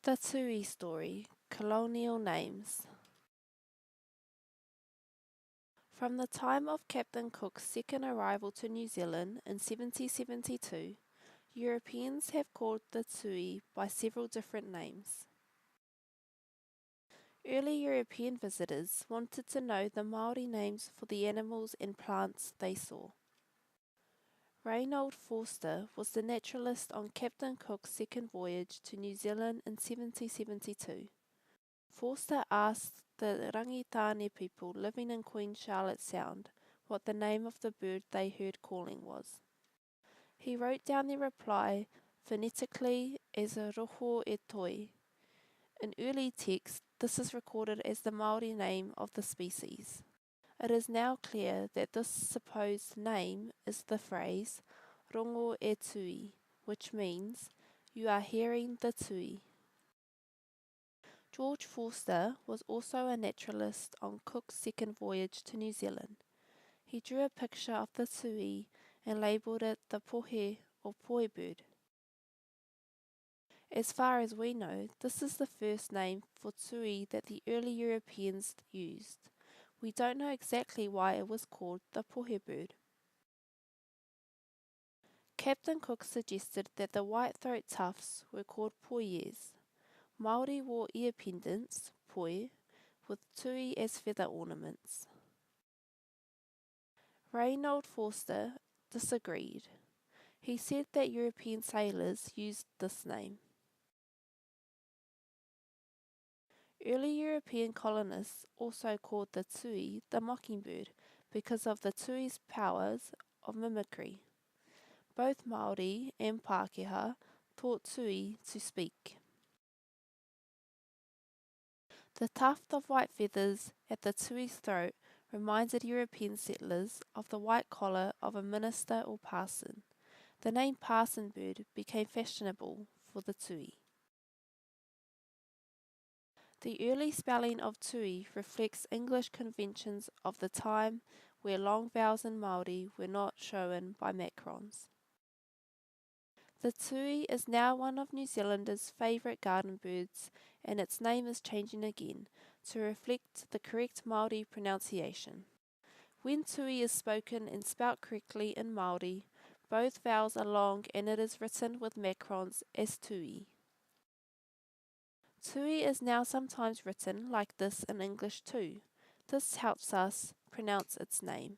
The Tūhoe story, colonial names. From the time of Captain Cook's second arrival to New Zealand in 1772, Europeans have called the Tūhoe by several different names. Early European visitors wanted to know the Māori names for the animals and plants they saw. Reinhold Forster was the naturalist on Captain Cook's second voyage to New Zealand in 1772. Forster asked the Rangitāne people living in Queen Charlotte Sound what the name of the bird they heard calling was. He wrote down their reply phonetically as a roho e toi. In early texts, this is recorded as the Māori name of the species. It is now clear that this supposed name is the phrase rongo e tui, which means, you are hearing the tui. George Forster was also a naturalist on Cook's second voyage to New Zealand. He drew a picture of the tui and labelled it the poies or poi bird. As far as we know, this is the first name for tui that the early Europeans used. We don't know exactly why it was called the poies bird. Captain Cook suggested that the white-throat tufts were called poies. Māori wore ear pendants, poies, with tui as feather ornaments. Reinhold Forster disagreed. He said that European sailors used this name. Early European colonists also called the tui the mockingbird because of the tui's powers of mimicry. Both Māori and Pākehā taught tui to speak. The tuft of white feathers at the tui's throat reminded European settlers of the white collar of a minister or parson. The name parson bird became fashionable for the tui. The early spelling of tui reflects English conventions of the time where long vowels in Māori were not shown by macrons. The tui is now one of New Zealanders' favourite garden birds, and its name is changing again to reflect the correct Māori pronunciation. When tui is spoken and spelt correctly in Māori, both vowels are long and it is written with macrons as tui. Tui is now sometimes written like this in English too. This helps us pronounce its name.